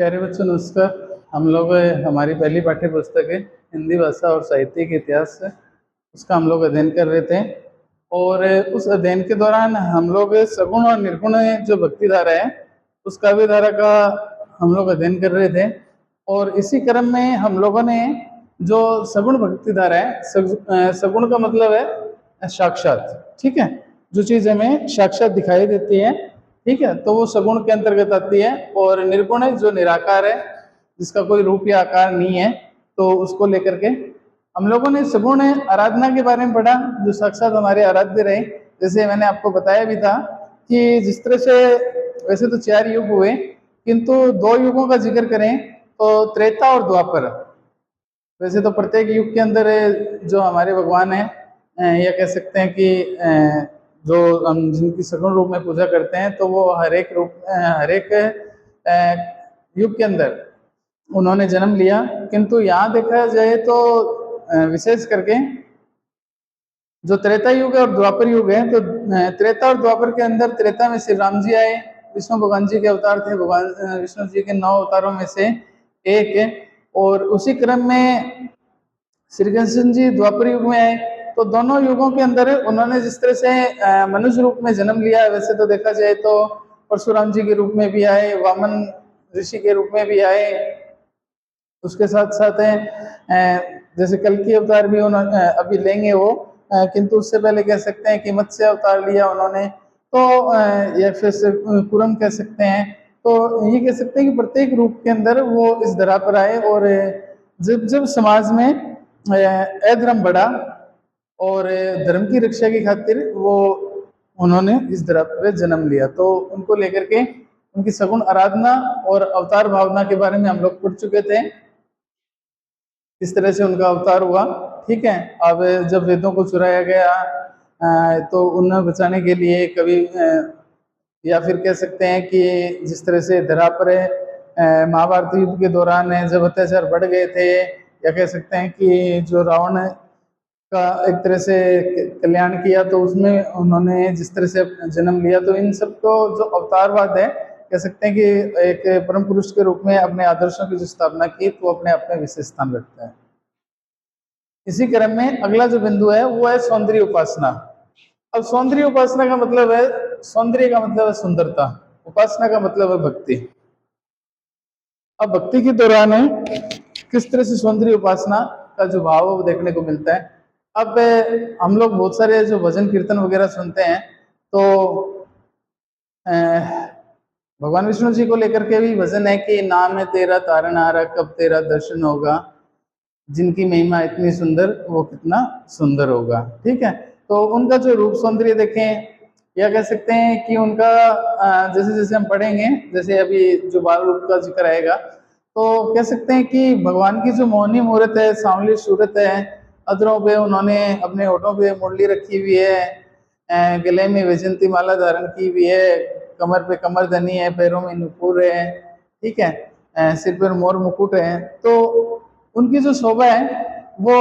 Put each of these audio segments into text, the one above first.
प्यारे बच्चों नमस्कार। हम लोग हमारी पहली पाठ्य पुस्तक है हिंदी भाषा और साहित्य के इतिहास से उसका हम लोग अध्ययन कर रहे थे। और उस अध्ययन के दौरान हम लोग सगुण और निर्गुण जो भक्ति धारा है उस काव्य धारा का हम लोग अध्ययन कर रहे थे। और इसी क्रम में हम लोगों ने जो सगुण भक्ति धारा है, सगुण का मतलब है साक्षात, ठीक है, जो चीज़ हमें साक्षात दिखाई देती है, ठीक है, तो वो सगुण के अंतर्गत आती है। और निर्गुण है जो निराकार है, जिसका कोई रूप या आकार नहीं है, तो उसको लेकर के हम लोगों ने सगुण आराधना के बारे में पढ़ा, जो साक्षात हमारे आराध्य रहे। जैसे मैंने आपको बताया भी था कि जिस तरह से वैसे तो 4 युग हुए, किंतु 2 युगों का जिक्र करें तो त्रेता और द्वापर। वैसे तो प्रत्येक युग के अंदर जो हमारे भगवान हैं, या कह सकते हैं कि जो हम जिनकी सगुण रूप में पूजा करते हैं, तो वो हर एक युग के अंदर उन्होंने जन्म लिया। किंतु यहाँ देखा जाए तो विशेष करके जो त्रेता युग है और द्वापर युग है, तो त्रेता और द्वापर के अंदर त्रेता में श्री राम जी आए, विष्णु भगवान जी के अवतार थे, भगवान विष्णु जी के 9 अवतारों में से एक है। और उसी क्रम में श्री कृष्ण जी द्वापर युग में आए। तो दोनों युगों के अंदर उन्होंने जिस तरह से मनुष्य रूप में जन्म लिया, वैसे तो देखा जाए तो परशुराम जी के रूप में भी आए, वामन ऋषि के रूप में भी आए, उसके साथ साथ जैसे कल की अवतार भी उन्होंने अभी लेंगे वो, किंतु उससे पहले कह सकते हैं कि मत्स्य अवतार लिया उन्होंने, तो या फिर से कुरम कह सकते हैं। तो ये कह सकते हैं कि प्रत्येक रूप के अंदर वो इस धरा पर आए। और जब जब समाज में अधर्म बढ़ा और धर्म की रक्षा की खातिर वो उन्होंने इस धरा पर जन्म लिया, तो उनको लेकर के उनकी सगुण आराधना और अवतार भावना के बारे में हम लोग पढ़ चुके थे, इस तरह से उनका अवतार हुआ, ठीक है। अब जब वेदों को चुराया गया, तो उन्हें बचाने के लिए कभी या फिर कह सकते हैं कि जिस तरह से धरा पर महाभारत युद्ध के दौरान जब अत्याचार बढ़ गए थे, या कह सकते हैं कि जो रावण का एक तरह से कल्याण किया, तो उसमें उन्होंने जिस तरह से जन्म लिया, तो इन सबको जो अवतारवाद है, कह सकते हैं कि एक परम पुरुष के रूप में अपने आदर्शों की जो स्थापना की, तो वो अपने आप में विशेष स्थान रखता है। इसी क्रम में अगला जो बिंदु है वो है सौंदर्य उपासना। अब सौंदर्य उपासना का मतलब है, सौंदर्य का मतलब है सुंदरता, उपासना का मतलब है भक्ति। अब भक्ति के दौरान किस तरह से सौंदर्य उपासना का जो भाव है वो देखने को मिलता है। अब हम लोग बहुत सारे जो भजन कीर्तन वगैरह सुनते हैं, तो भगवान विष्णु जी को लेकर के भी भजन है कि नाम है तेरा तारनहारा, कब तेरा दर्शन होगा, जिनकी महिमा इतनी सुंदर वो कितना सुंदर होगा, ठीक है। तो उनका जो रूप सौंदर्य देखें, या कह सकते हैं कि उनका जैसे जैसे हम पढ़ेंगे, जैसे अभी जो बाल रूप का जिक्र आएगा, तो कह सकते हैं कि भगवान की जो मोहनी मूरत है, सांवली सूरत है, अधरों पे उन्होंने अपने होठों पे मुरली रखी हुई है, गले में वैजयंती माला धारण की हुई है, कमर पे कमरधनी है, पैरों में नुपुर है, ठीक है, सिर पर मोर मुकुट है। तो उनकी जो शोभा है वो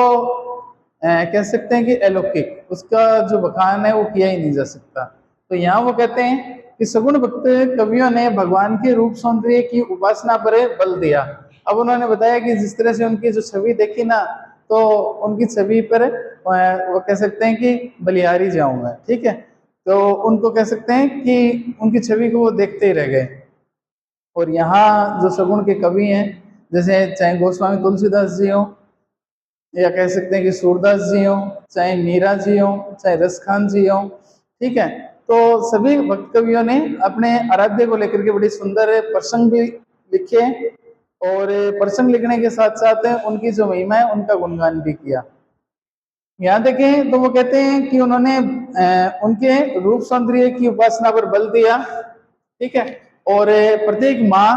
कह सकते हैं कि अलौकिक, उसका जो बखान है वो किया ही नहीं जा सकता। तो यहाँ वो कहते हैं कि सगुण भक्त कवियों ने भगवान के रूप सौंदर्य की उपासना पर बल दिया। अब उन्होंने बताया कि जिस तरह से उनकी जो छवि देखी ना, तो उनकी छवि पर वो कह सकते हैं कि बलिहारी जाऊं मैं, ठीक है। तो उनको कह सकते हैं कि उनकी छवि को वो देखते ही रह गए। और यहाँ जो सगुण के कवि हैं, जैसे चाहे गोस्वामी तुलसीदास जी हो, या कह सकते हैं कि सूरदास जी हो, चाहे मीरा जी हो, चाहे रसखान जी हो, ठीक है, तो सभी भक्त कवियों ने अपने आराध्य को लेकर के बड़ी सुंदर प्रसंग भी लिखे, और प्रसंग लिखने के साथ साथ उनकी जो महिमा है उनका गुणगान भी किया। यहाँ देखें तो वो कहते हैं कि उन्होंने उनके रूप सौंदर्य की उपासना पर बल दिया, ठीक है। और प्रत्येक माँ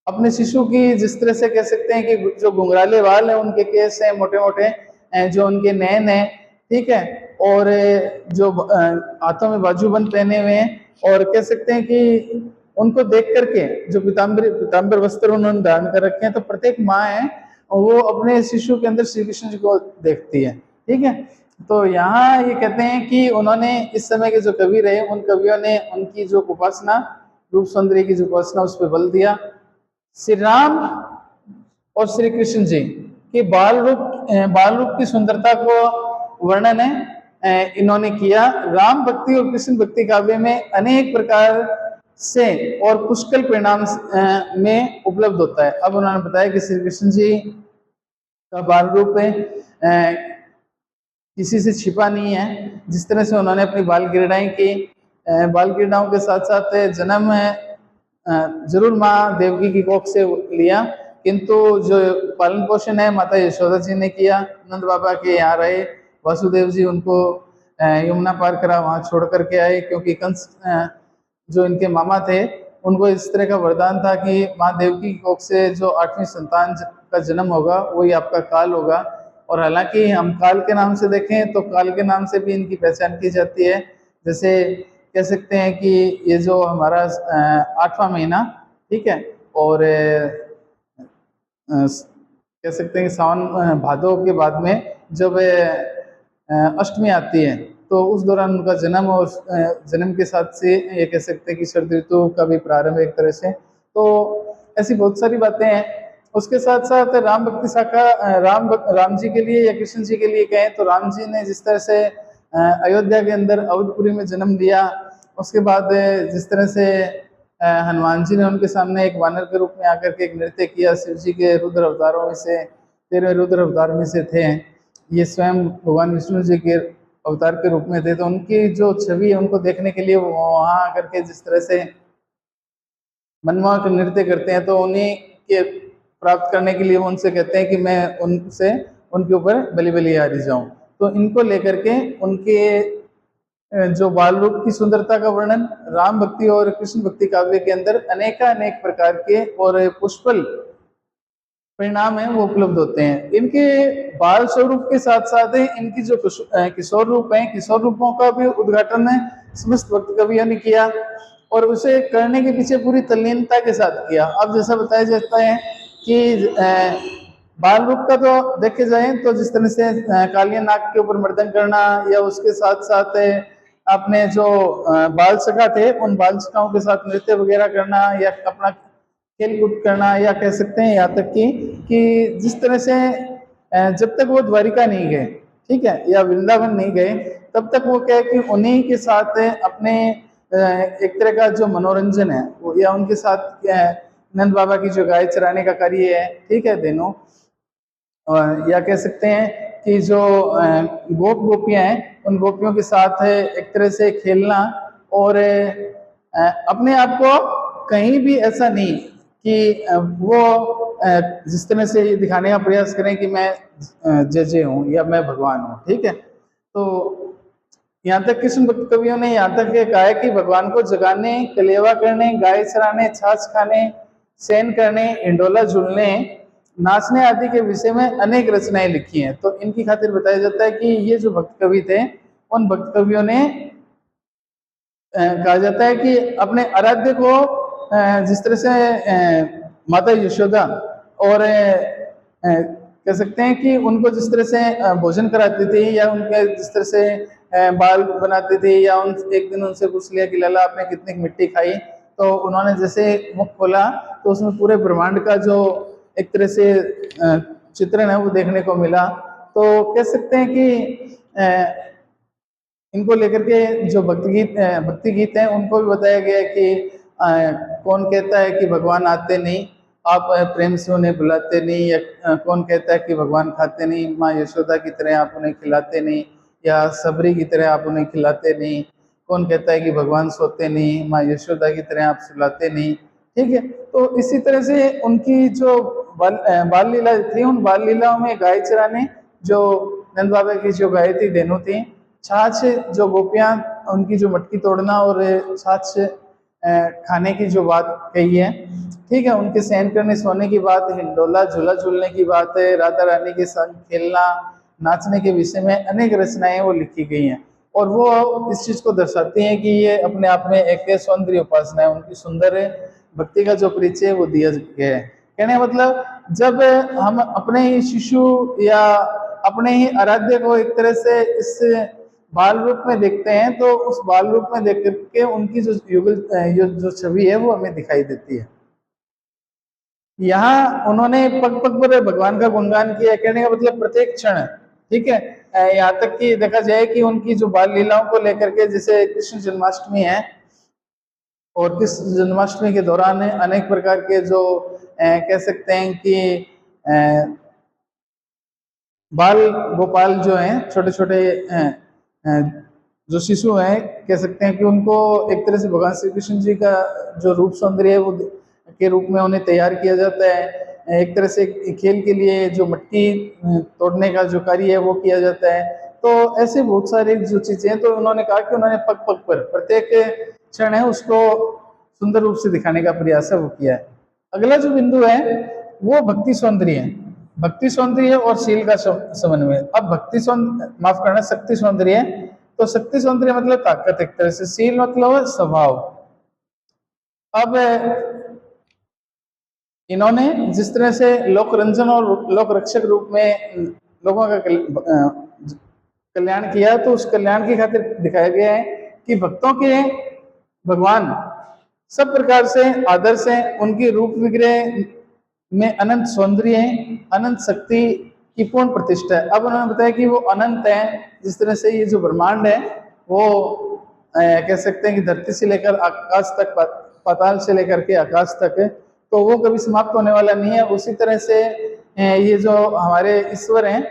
अपने शिशु की जिस तरह से कह सकते हैं कि जो घुंघराले बाल है, उनके केस हैं मोटे मोटे, जो उनके नैन है, ठीक है, और जो हाथों में बाजूबंद पहने हुए हैं, और कह सकते हैं कि उनको देख करके जो पीताम्बर वस्त्र उन्होंने धारण कर रखे हैं, तो प्रत्येक माँ है वो अपने शिशु के अंदर श्री कृष्ण जी को देखती है, ठीक है। तो यहाँ ये कहते हैं कि उन्होंने इस समय के जो कवि रहे, उन कवियों ने उनकी जो उपासना, रूप सौंदर्य की जो उपासना, उस पर बल दिया। श्री राम और श्री कृष्ण जी के बाल रूप की सुंदरता को वर्णन है इन्होंने किया। राम भक्ति और कृष्ण भक्ति काव्य में अनेक प्रकार से और पुष्कल परिणाम में उपलब्ध होता है। अब उन्होंने बताया कि श्री कृष्ण जी का बाल रूप किसी से छिपा नहीं है। जिस तरह से उन्होंने अपनी बाल क्रीड़ाएं की, बाल क्रीड़ाओं के साथ साथ जन्म जरूर माँ देवकी की कोख से लिया, किंतु जो पालन पोषण है माता यशोदा जी ने किया। नंद बाबा के यहाँ रहे, वासुदेव जी उनको यमुना पार करा, वहां छोड़ करके आए, क्योंकि कंस जो इनके मामा थे उनको इस तरह का वरदान था कि माँ देवकी की कोख से जो 8वीं संतान का जन्म होगा वही आपका काल होगा। और हालांकि हम काल के नाम से देखें तो काल के नाम से भी इनकी पहचान की जाती है। जैसे कह सकते हैं कि ये जो हमारा 8वां महीना, ठीक है, और कह सकते हैं कि सावन भादो के बाद में जब अष्टमी आती है तो उस दौरान उनका जन्म, और जन्म के साथ से ये कह सकते हैं कि शरद ऋतु का भी प्रारंभ एक तरह से। तो ऐसी बहुत सारी बातें हैं। उसके साथ साथ राम भक्ति शाखा राम जी के लिए या कृष्ण जी के लिए कहें तो राम जी ने जिस तरह से अयोध्या के अंदर अवधपुरी में जन्म लिया, उसके बाद जिस तरह से हनुमान जी ने उनके सामने एक वानर के रूप में आकर के एक नृत्य किया। शिव जी के रुद्र अवतारों में से 13 रुद्र अवतार में से थे, ये स्वयं भगवान विष्णु जी के अवतार के रूप में थे। तो उनकी जो छवि है उनको देखने के लिए वो वहां आकर के जिस तरह से मनमोहक नृत्य करते हैं, तो उन्हीं के प्राप्त करने के लिए वो उनसे कहते हैं कि मैं उनसे उनके ऊपर बलि बलिहारी जाऊं। तो इनको लेकर के उनके जो बाल रूप की सुंदरता का वर्णन राम भक्ति और कृष्ण भक्ति काव्य के अंदर अनेक प्रकार के और पुष्पल परिणाम है वो उपलब्ध होते हैं। इनके बाल स्वरूप के साथ साथ इनकी जो किशोर रूप है, किशोर रूपों का भी उद्घाटन है समस्त भक्त कवियों ने किया, और उसे करने के पीछे पूरी तल्लीनता के साथ किया। अब जैसा बताया जाता है कि बाल रूप का तो देखे जाए तो जिस तरह से कालिया नाग के ऊपर मर्दन करना, या उसके साथ साथ अपने जो बाल सखा थे उन बाल सखाओं के साथ नृत्य वगैरह करना, या अपना खेल कूद करना, या कह सकते हैं यहाँ तक कि जिस तरह से जब तक वो द्वारिका नहीं गए, ठीक है, या वृंदावन नहीं गए, तब तक वो क्या है कि उन्हीं के साथ अपने एक तरह का जो मनोरंजन है वो, या उनके साथ नंद बाबा की जो गाय चराने का कार्य है, ठीक है, दिनों, या कह सकते हैं कि जो गोप गोपियां हैं उन गोपियों के साथ एक तरह से खेलना, और अपने आप को कहीं भी ऐसा नहीं कि वो जिस तरह से ये दिखाने का प्रयास करें कि मैं जय हूँ या मैं भगवान हूँ, ठीक है। तो यहाँ तक कृष्ण भक्त कवियों ने यहाँ तक कहा है कि भगवान को जगाने, कलेवा करने, गाय चराने, छाछ खाने, शयन करने, इंडोला झूलने, नाचने आदि के विषय में अनेक रचनाएं लिखी हैं। तो इनकी खातिर बताया जाता है कि ये जो भक्त कवि थे उन भक्त कवियों ने कहा जाता है कि अपने आराध्य को जिस तरह से माता यशोदा और कह सकते हैं कि उनको जिस तरह से भोजन कराती थी, या उनके जिस तरह से बाल बनाती थी, या उन एक दिन उनसे पूछ लिया कि लाला आपने कितनी मिट्टी खाई, तो उन्होंने जैसे मुख खोला तो उसमें पूरे ब्रह्मांड का जो एक तरह से चित्रण है वो देखने को मिला। तो कह सकते हैं कि इनको लेकर के जो भक्ति गीत हैं उनको भी बताया गया है कि कौन कहता है कि भगवान आते नहीं, आप प्रेम से उन्हें बुलाते नहीं, या कौन कहता है कि भगवान खाते नहीं, माँ यशोदा की तरह आप उन्हें खिलाते नहीं, या सबरी की तरह आप उन्हें खिलाते नहीं, कौन कहता है कि भगवान सोते नहीं, माँ यशोदा की तरह आप सुलाते नहीं, ठीक है। तो इसी तरह से उनकी जो बाल लीला थी, उन बाल लीलाओं में गाय चराने, जो नंद बाबा की जो गाय थी, धेनु थी, छाछ जो गोपियां उनकी जो मटकी तोड़ना और छाछ खाने की जो बात कही है, ठीक है, उनके सहन करने सोने की बात, हिंडोला झूला झूलने की बात है, राधा रानी के संग खेलना, नाचने के विषय में अनेक रचनाएं वो लिखी गई हैं, और वो इस चीज को दर्शाती हैं कि ये अपने आप में एक सौंदर्य उपासना है। उनकी सुंदर भक्ति का जो परिचय वो दिया गया है। कहने का मतलब जब हम अपने ही शिशु या अपने ही आराध्य को एक तरह से इस बाल रूप में देखते हैं, तो उस बाल रूप में देख करके उनकी जो युगल जो छवि है वो हमें दिखाई देती है। यहाँ उन्होंने पग पग पर भगवान का गुणगान किया, कहने का मतलब प्रत्येक क्षण, ठीक है। यहाँ तक कि देखा जाए कि उनकी जो बाल लीलाओं को लेकर के, जैसे कृष्ण जन्माष्टमी है, और कृष्ण जन्माष्टमी के दौरान अनेक प्रकार के जो कह सकते हैं कि बाल गोपाल जो हैं, छोटे छोटे जो शिशु हैं, कह सकते हैं कि उनको एक तरह से भगवान श्री कृष्ण जी का जो रूप सौंदर्य है वो के रूप में उन्हें तैयार किया जाता है। एक तरह से खेल के लिए जो मट्टी तोड़ने का जो कार्य है वो किया जाता है। तो ऐसे बहुत सारी जो चीजें हैं, तो उन्होंने कहा कि उन्होंने पग पग पर प्रत्येक क्षण है उसको सुंदर रूप से दिखाने का प्रयास है वो किया है। अगला जो बिंदु है वो भक्ति सौंदर्य है। भक्ति सौंदर्य और शील का समन्वय। अब भक्ति सौंदर्य, माफ करना, शक्ति सौंदर्य है। तो शक्ति सौंदर्य मतलब ताकत एक तरह से, शील मतलब स्वभाव। अब इन्होंने जिस तरह से लोक रंजन और लोक रक्षक रूप में लोगों का कल्याण किया, तो उस कल्याण की खातिर दिखाया गया है कि भक्तों के भगवान सब प्रकार से आदर्श है, उनकी रूप विग्रह में अनंत सौंदर्य है, अनंत शक्ति की पूर्ण प्रतिष्ठा है। अब उन्होंने बताया कि वो अनंत है, जिस तरह से ये जो ब्रह्मांड है वो कह सकते हैं कि धरती से लेकर आकाश तक, पाताल से लेकर के आकाश तक है, तो वो कभी समाप्त होने वाला नहीं है। उसी तरह से ये जो हमारे ईश्वर हैं,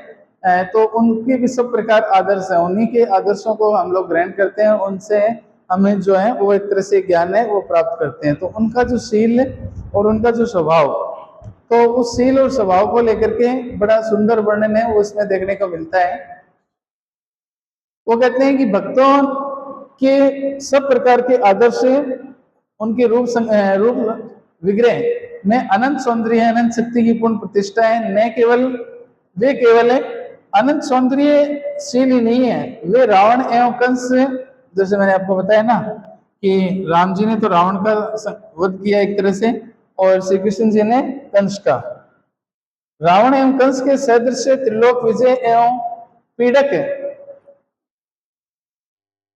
तो उनके भी सब प्रकार आदर्श हैं, उन्हीं के आदर्शों को हम लोग ग्रहण करते हैं, उनसे हमें जो है वो एक तरह से ज्ञान है वो प्राप्त करते हैं। तो उनका जो शील और उनका जो स्वभाव, तो उस शील और स्वभाव को लेकर के बड़ा सुंदर वर्णन है वो इसमें देखने को मिलता है। वो कहते हैं कि भक्तों के सब प्रकार के आदर्श, उनके रूप विग्रह में अनंत सौंदर्य है, अनंत शक्ति की पूर्ण प्रतिष्ठा है। न केवल वे केवल अनंत सौंदर्यशील ही नहीं है, वे रावण एवं कंस, जैसे मैंने आपको बताया ना कि राम जी ने तो रावण का वध किया एक तरह से, और श्री कृष्ण जी ने कंस का। रावण एवं कंस के सदृश त्रिलोक विजय एवं पीड़क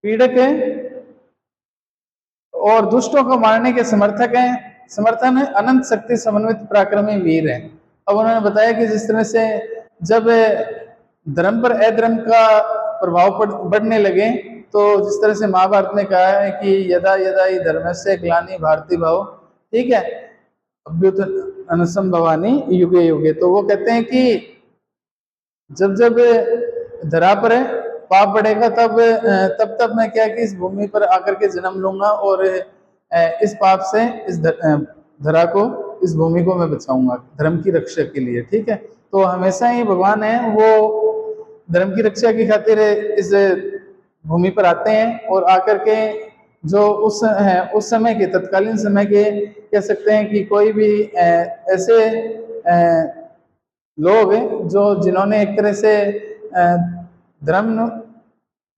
पीड़क और दुष्टों को मारने के समर्थन है, अनंत शक्ति समन्वित पराक्रमी वीर है। अब उन्होंने बताया कि जिस तरह से जब धर्म पर अधर्म का प्रभाव बढ़ने लगे, तो जिस तरह से महाभारत में कहा है कि यदा यदा ही धर्मस्य ग्लानि भारती भाव, ठीक है, अभ्युत्थानसंभवानि युगे युगे। तो वो कहते हैं कि जब जब धरा पर पाप बढ़ेगा, तब तब मैं क्या कि इस भूमि पर आकर के जन्म लूंगा, और इस पाप से इस धरा को, इस भूमि को मैं बचाऊंगा धर्म की रक्षा के लिए, ठीक है। तो हमेशा ही भगवान है वो धर्म की रक्षा की खातिर इस भूमि पर आते हैं, और आकर के जो उस समय के, तत्कालीन समय के, कह सकते हैं कि कोई भी ऐसे लोग जो जिन्होंने एक तरह से धर्म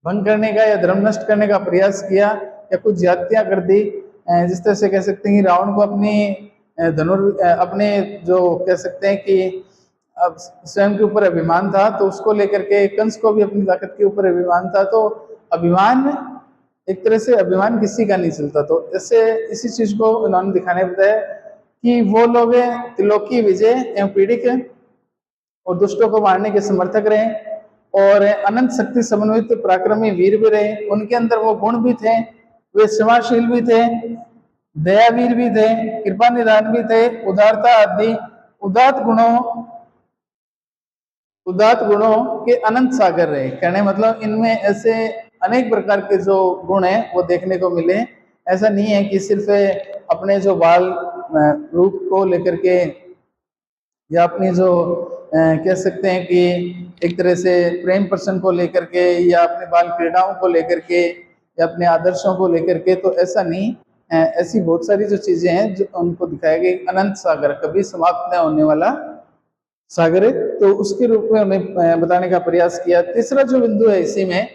भंग करने का या धर्म नष्ट करने का प्रयास किया या कुछ ज्यादतियां कर दी, जिस तरह से कह सकते हैं कि रावण को अपने जो कह सकते हैं कि अब स्वयं के ऊपर अभिमान था, तो उसको लेकर के कंस को भी अपनी ताकत के ऊपर अभिमान था। तो अभिमान, एक तरह से अभिमान किसी का नहीं चलता। तो ऐसे इसी चीज को उन्होंने दिखाने बताया कि वो लोग त्रिलोकी विजय एवं पीड़ित और दुष्टों को मारने के समर्थक रहे, और अनंत शक्ति समन्वित पराक्रमी वीर भी रहे। उनके अंदर वो गुण भी थे, वे क्षमाशील भी थे, दयावीर भी थे, कृपा निदान भी थे, उदारता आदि उदात गुणों के अनंत सागर रहे। कहने मतलब इनमें ऐसे अनेक प्रकार के जो गुण हैं वो देखने को मिले। ऐसा नहीं है कि सिर्फ अपने जो बाल रूप को लेकर के, या अपनी जो कह सकते हैं कि एक तरह से प्रेम प्रसंग को लेकर के, या अपने बाल क्रीड़ाओं को लेकर के, या अपने आदर्शों को लेकर के, तो ऐसा नहीं। ऐसी बहुत सारी जो चीजें हैं जो उनको दिखाया गया, अनंत सागर, कभी समाप्त न होने वाला सागर है, तो उसके रूप में हमें बताने का प्रयास किया। तीसरा जो बिंदु है इसी में,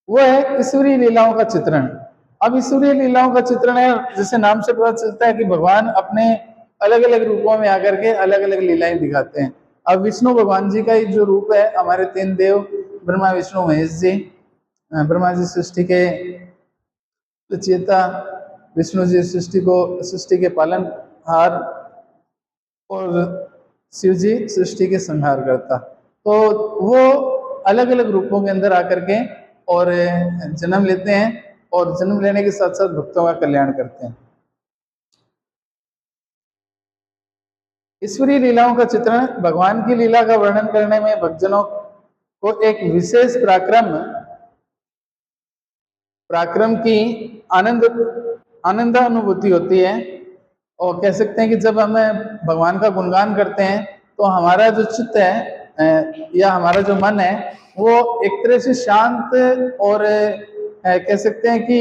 वो है ईश्वरीय लीलाओं का चित्रण। अब ईश्वरीय लीलाओं का चित्रण है, जैसे नाम से पता चलता है कि भगवान अपने अलग अलग रूपों में आकर के अलग अलग लीलाएं दिखाते हैं। अब विष्णु भगवान जी का जो रूप है, हमारे तीन देव ब्रह्मा विष्णु महेश जी, ब्रह्मा जी सृष्टि के चेता, विष्णु जी सृष्टि के पालनहार, और शिव जी सृष्टि के संहार करता। तो वो अलग अलग रूपों के अंदर आकर के और जन्म लेते हैं और जन्म लेने के साथ साथ भक्तों का कल्याण करते हैं। ईश्वरीय लीलाओं का चित्रण, भगवान की लीला का वर्णन करने में भक्तजनों को एक विशेष पराक्रम की आनंद आनंद अनुभूति होती है। और कह सकते हैं कि जब हमें भगवान का गुणगान करते हैं तो हमारा जो चित्त है या हमारा जो मन है वो एक तरह से शांत और कह सकते हैं कि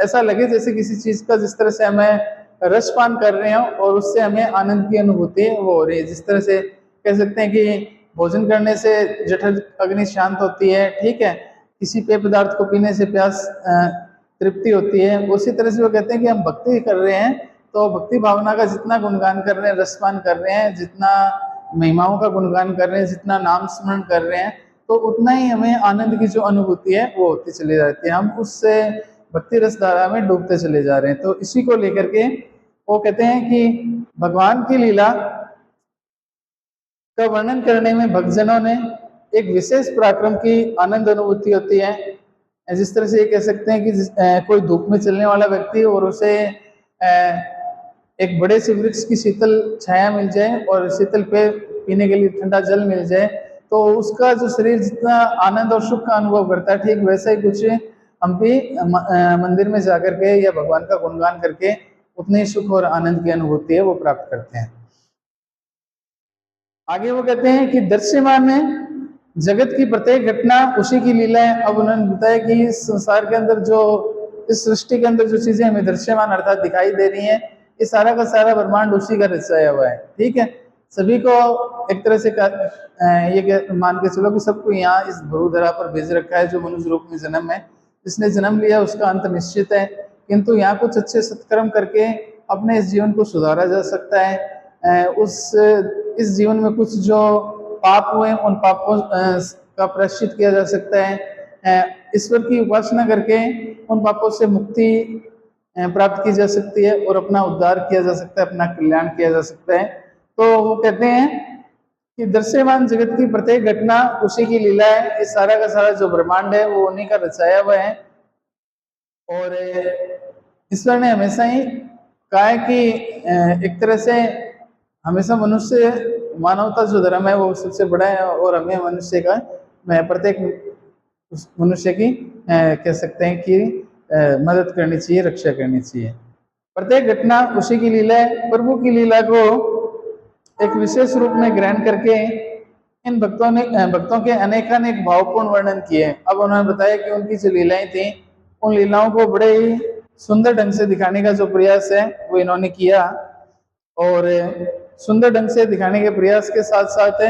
ऐसा लगे जैसे किसी चीज का जिस तरह से हमें रसपान कर रहे हो और उससे हमें आनंद की अनुभूति वो हो रही है। जिस तरह से कह सकते हैं कि भोजन करने से जठर अग्नि शांत होती है, ठीक है, किसी पेय पदार्थ को पीने से प्यास तृप्ति होती है, उसी तरह से वो कहते हैं कि हम भक्ति कर रहे हैं तो भक्ति भावना का जितना गुणगान कर रहे हैं, रसपान कर रहे हैं, जितना महिमाओं का गुणगान कर रहे हैं, जितना नाम स्मरण कर रहे हैं, तो उतना ही हमें आनंद की जो अनुभूति है वो होती चली जाती है। हम उससे भक्ति रस धारा में डूबते चले जा रहे हैं। तो इसी को लेकर के वो कहते हैं कि भगवान की लीला का वर्णन करने में भक्तजनों ने एक विशेष पराक्रम की आनंद अनुभूति होती है। जिस तरह से ये कह सकते हैं कि कोई धूप में चलने वाला व्यक्ति और उसे एक बड़े से वृक्ष की शीतल छाया मिल जाए और शीतल पे पीने के लिए ठंडा जल मिल जाए तो उसका जो शरीर जितना आनंद और सुख का अनुभव करता है, ठीक वैसा ही कुछ हम भी मंदिर में जाकर के या भगवान का गुणगान करके उतने सुख और आनंद की अनुभूति है वो प्राप्त करते हैं। आगे वो कहते हैं कि दृश्यमान में जगत की प्रत्येक घटना उसी की लीला है। अब उन्होंने बताया कि इस संसार के अंदर जो, इस सृष्टि के अंदर जो चीजें हमें दृश्यमान अर्थात दिखाई दे रही हैं, ये सारा का सारा ब्रह्मांड उसी का रचाया हुआ है, ठीक है। सभी को एक तरह से ये मान के चलो कि सबको यहाँ इस ध्रुव पर भेज रखा है। जो मनुष्य रूप में जन्म है, जिसने जन्म लिया उसका अंत निश्चित है, किंतु यहाँ कुछ अच्छे सत्कर्म करके अपने इस जीवन को सुधारा जा सकता है। इस जीवन में कुछ जो पाप हुए उन पापों का प्रायश्चित किया जा सकता है। ईश्वर की उपासना करके उन पापों से मुक्ति प्राप्त की जा सकती है और अपना उद्धार किया जा सकता है, अपना कल्याण किया जा सकता है। तो वो कहते हैं कि दृश्यमान जगत की प्रत्येक घटना उसी की लीला है। इस सारा का सारा जो ब्रह्मांड है वो उन्हीं का रचाया हुआ है। और ईश्वर ने हमेशा ही कहा है कि एक तरह से हमेशा मनुष्य, मानवता जो धर्म है वो सबसे बड़ा है और हमें मनुष्य का, प्रत्येक मनुष्य की कह सकते हैं कि मदद करनी चाहिए, रक्षा करनी चाहिए। प्रत्येक घटना उसी की लीला है। प्रभु की लीला को एक विशेष रूप में ग्रहण करके इन भक्तों के अनेकानेक भावपूर्ण वर्णन किए। अब उन्होंने बताया कि उनकी जो लीलाएं थी उन लीलाओं को बड़े ही सुंदर ढंग से दिखाने का जो प्रयास है वो इन्होंने किया। और सुंदर ढंग से दिखाने के प्रयास के साथ साथ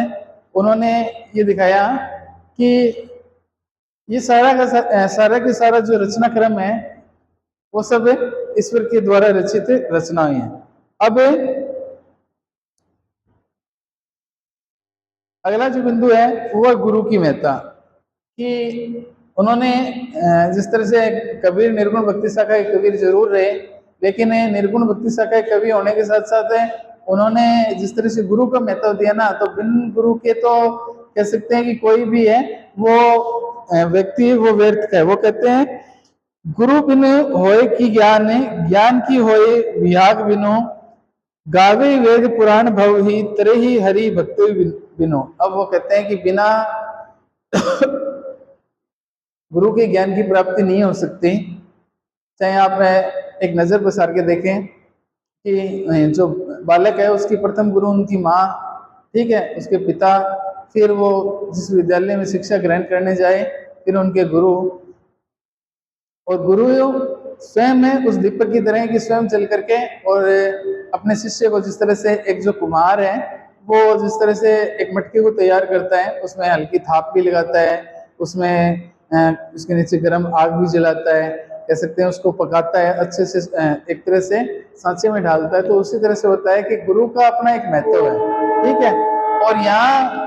उन्होंने ये दिखाया कि ये सारा के सारा जो रचना क्रम है वो सब ईश्वर के द्वारा रचित रचनाएं हैं। अब अगला जो बिंदु है वो है गुरु की महत्ता। कि उन्होंने जिस तरह से कबीर निर्गुण भक्ति शाखा के कबीर जरूर रहे, लेकिन निर्गुण भक्ति शाखा के कवि होने के साथ साथ उन्होंने जिस तरह से गुरु का महत्व दिया ना, तो बिन गुरु के तो कह सकते हैं कि कोई भी है वो व्यक्ति वो व्यर्थ है। वो कहते हैं गुरु बिन होए की ज्ञान, ज्ञान की होए विहाग बिनो, गावे वेद पुराण भव ही तरे ही हरि भक्ति बिनो। अब वो कहते हैं कि बिना गुरु के ज्ञान की प्राप्ति नहीं हो सकती। चाहे आप एक नजर पसार के देखें कि जो बालक है उसकी प्रथम गुरु उनकी माँ, ठीक है, उसके पिता, फिर वो जिस विद्यालय में शिक्षा ग्रहण करने जाए फिर उनके गुरु, और गुरु स्वयं है उस दीपक की तरह कि स्वयं चल करके और अपने शिष्य को, जिस तरह से एक जो कुम्हार है वो जिस तरह से एक मटके को तैयार करता है, उसमें हल्की थाप भी लगाता है, उसमें उसके नीचे गर्म आग भी जलाता है, कह सकते हैं उसको पकाता है, अच्छे से एक तरह से सांचे में ढालता है। तो उसी तरह से होता है कि गुरु का अपना एक महत्व है, ठीक है। और यहाँ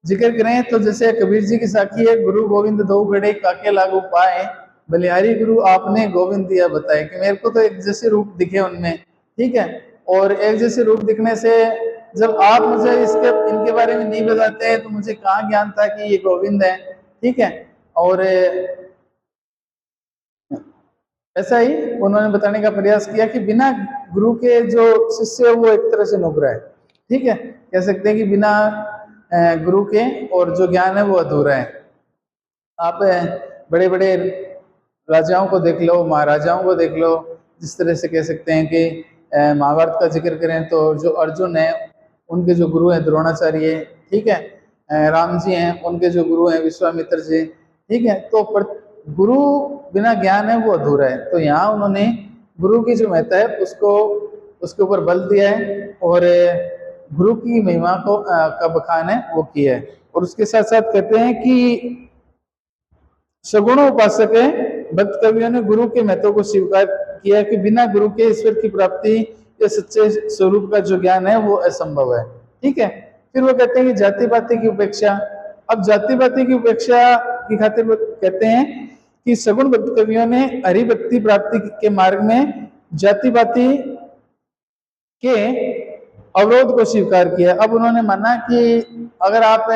जिक्र करें तो जैसे कबीर जी की साखी है, गुरु गोविंद दो घड़े काके लागू पाए, बलिहारी गुरु आपने गोविंद दिया बताए, कि मेरे को तो एक जैसे रूप दिखे उनमें, ठीक है। और एक जैसे रूप दिखने से जब आप मुझे इनके बारे में नहीं बताते हैं तो मुझे कहाँ ज्ञान था कि ये गोविंद है, ठीक है। और ऐसा ही उन्होंने बताने का प्रयास किया कि बिना गुरु के जो शिष्य है वो एक तरह से नुकरा है, ठीक है। कह सकते हैं कि बिना गुरु के और जो ज्ञान है वो अधूरा है। आप बड़े बड़े राजाओं को देख लो, महाराजाओं को देख लो, जिस तरह से कह सकते हैं कि महाभारत का जिक्र करें तो जो अर्जुन है उनके जो गुरु हैं द्रोणाचार्य, ठीक है। राम जी हैं, उनके जो गुरु हैं विश्वामित्र जी, ठीक है। तो गुरु बिना ज्ञान है वो अधूरा है। तो यहाँ उन्होंने गुरु की जो महत्ता है उसको उसके ऊपर बल दिया है और गुरु की महिमा को का बखान है वो किया है। और उसके साथ साथ कहते हैं कि सगुण उपासक है भक्त कवियों ने गुरु के महत्व को स्वीकार किया कि बिना गुरु के ईश्वर की प्राप्ति या सच्चे स्वरूप का जो ज्ञान है वो असंभव है, ठीक है। फिर वो कहते हैं कि जाति पाति की उपेक्षा। अब जाति पाति की उपेक्षा की खातिर वो कहते हैं कि सगुण भक्त कवियों ने हरि भक्ति प्राप्ति के मार्ग में जाति पाति के अवरोध को स्वीकार किया। अब उन्होंने माना कि अगर आप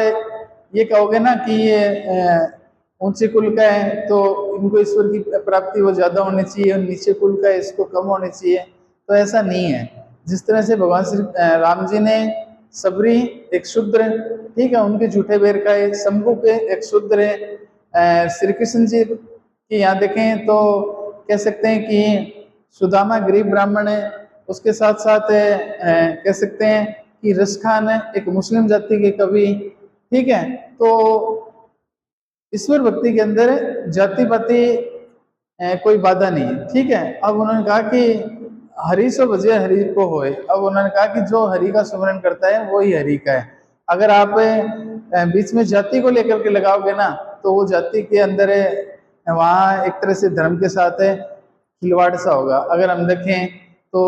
ये कहोगे ना कि ये ऊंचे कुल का है तो इनको ईश्वर की प्राप्ति वो ज्यादा होनी चाहिए और नीचे कुल का है इसको कम होनी चाहिए, तो ऐसा नहीं है। जिस तरह से भगवान श्री राम जी ने सबरी एक शूद्र, ठीक है, उनके झूठे बेर का है, शंभु के एक शूद्र है। श्री कृष्ण जी की यहाँ देखें तो कह सकते हैं कि सुदामा गरीब ब्राह्मण है। उसके साथ साथ कह सकते हैं कि रस खान है एक मुस्लिम जाति के कवि, ठीक है। तो ईश्वर भक्ति के अंदर जाति पाति कोई बाधा नहीं है, ठीक है। अब उन्होंने कहा कि हरि सो भजे हरि को होए। अब उन्होंने कहा कि जो हरि का सुमरन करता है वो ही हरि का है। अगर आप बीच में जाति को लेकर के लगाओगे ना तो वो जाति के अंदर वहाँ एक तरह से धर्म के साथ खिलवाड़ सा होगा। अगर हम देखें तो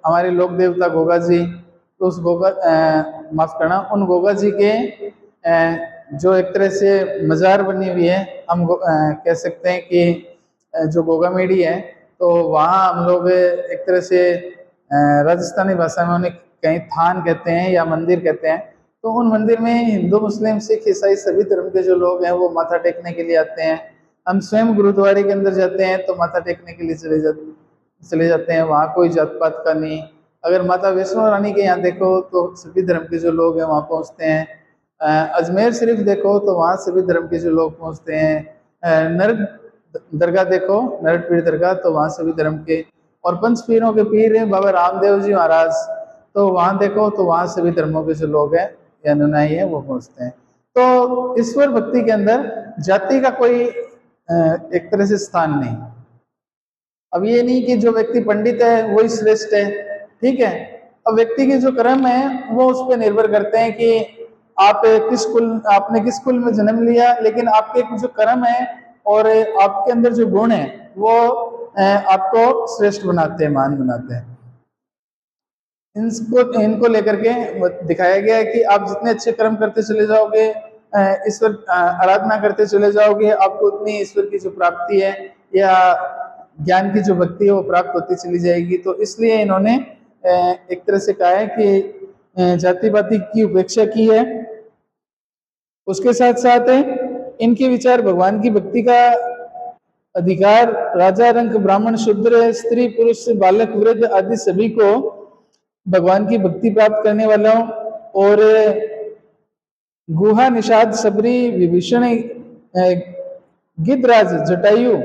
हमारे लोक देवता गोगा जी, तो उस माफ करना उन गोगा जी के जो एक तरह से मजार बनी हुई है, हम कह सकते हैं कि जो गोगा मेडी है, तो वहाँ हम लोग एक तरह से राजस्थानी भाषा में उन्हें कहीं थान कहते हैं या मंदिर कहते हैं। तो उन मंदिर में हिंदू मुस्लिम सिख ईसाई सभी धर्म के जो लोग हैं वो माथा टेकने के लिए आते हैं। हम स्वयं गुरुद्वारे के अंदर जाते हैं तो माथा टेकने के लिए चले जाते हैं, वहाँ कोई जात पात का नहीं। अगर माता वैष्णो रानी के यहाँ देखो तो सभी धर्म के जो लोग हैं वहाँ पहुँचते हैं। अजमेर शरीफ देखो तो वहाँ सभी धर्म के जो लोग पहुँचते हैं। नरक दरगाह देखो, नरक पीर दरगाह, तो वहाँ सभी धर्म के, और पंच पीरों के पीर हैं बाबा रामदेव जी महाराज, तो वहाँ देखो तो वहाँ सभी धर्मों के जो लोग हैं या अनुयायी हैं वो पहुँचते हैं। तो ईश्वर भक्ति के अंदर जाति का कोई एक तरह से स्थान नहीं। अब ये नहीं कि जो व्यक्ति पंडित है वही श्रेष्ठ है, ठीक है। अब व्यक्ति के जो कर्म है वो उस पर निर्भर करते हैं कि आपने किस कुल में जन्म लिया, लेकिन आपके जो कर्म है और आपके अंदर जो गुण है वो आपको श्रेष्ठ बनाते हैं, महान बनाते हैं। इनको लेकर के दिखाया गया है कि आप जितने अच्छे कर्म करते चले जाओगे, ईश्वर आराधना करते चले जाओगे, आपको उतनी ईश्वर की जो प्राप्ति है या ज्ञान की जो भक्ति है वो प्राप्त होती चली जाएगी। तो इसलिए इन्होंने एक तरह से कहा है कि जाति पाति की उपेक्षा की है। उसके साथ साथ इनके विचार भगवान की भक्ति का अधिकार राजा रंक ब्राह्मण शूद्र स्त्री पुरुष बालक वृद्ध आदि सभी को भगवान की भक्ति प्राप्त करने वालों और गुहा निषाद सबरी विभीषण गिद्धराज जटायु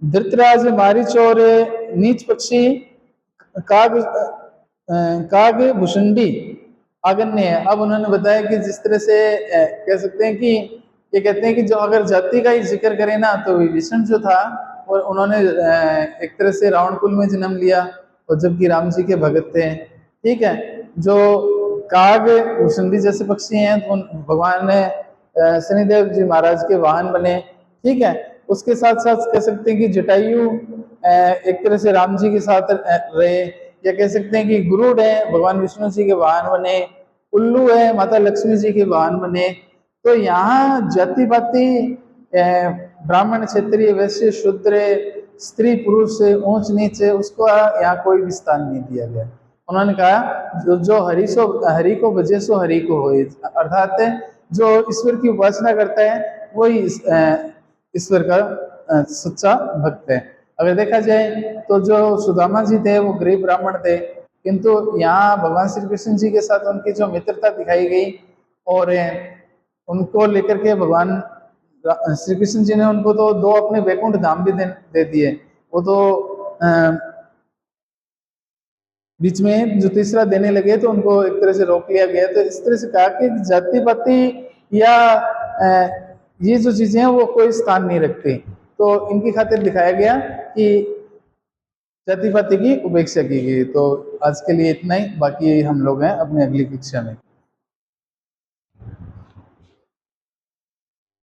धृतराज मारीच और नीच पक्षी काग भुषुंडी आगन्य है। अब उन्होंने बताया कि जिस तरह से कह सकते हैं कि ये कहते हैं कि जो अगर जाति का ही जिक्र करें ना तो विभीषण जो था और उन्होंने एक तरह से रावण कुल में जन्म लिया और जबकि राम जी के भगत थे, ठीक है। जो काग भुषुंडी जैसे पक्षी हैं तो भगवान शनिदेव जी महाराज के वाहन बने, ठीक है। उसके साथ साथ कह सकते हैं कि जटायु एक तरह से राम जी के साथ रहे, या कह सकते हैं कि गुरुड़ है भगवान विष्णु जी के वाहन बने, उल्लू है माता लक्ष्मी जी के वाहन बने। तो यहाँ जाति पाति ब्राह्मण क्षत्रिय वैश्य शूद्र स्त्री पुरुष ऊंच नीच उसको यहाँ कोई भी स्थान नहीं दिया गया। उन्होंने कहा जो हरि को भजे सो हरि को होए, अर्थात जो ईश्वर की उपासना करता है वही ईश्वर का सच्चा भक्त है। अगर देखा जाए तो जो सुदामा जी थे वो गरीब ब्राह्मण थे, किंतु यहाँ भगवान श्री कृष्ण जी के साथ उनकी जो मित्रता दिखाई गई और उनको लेकर के भगवान श्री कृष्ण जी ने उनको तो 2 अपने वैकुंठ धाम भी दे दिए। वो तो बीच में जो तीसरा देने लगे तो उनको एक तरह से रोक लिया गया। तो इस तरह से कहा कि जाति पाति या ये जो चीजें हैं वो कोई स्थान नहीं रखती। तो इनकी खातिर दिखाया गया कि जाति पाति की उपेक्षा की गई। तो आज के लिए इतना ही, बाकी हम लोग हैं अपनी अगली कक्षा में।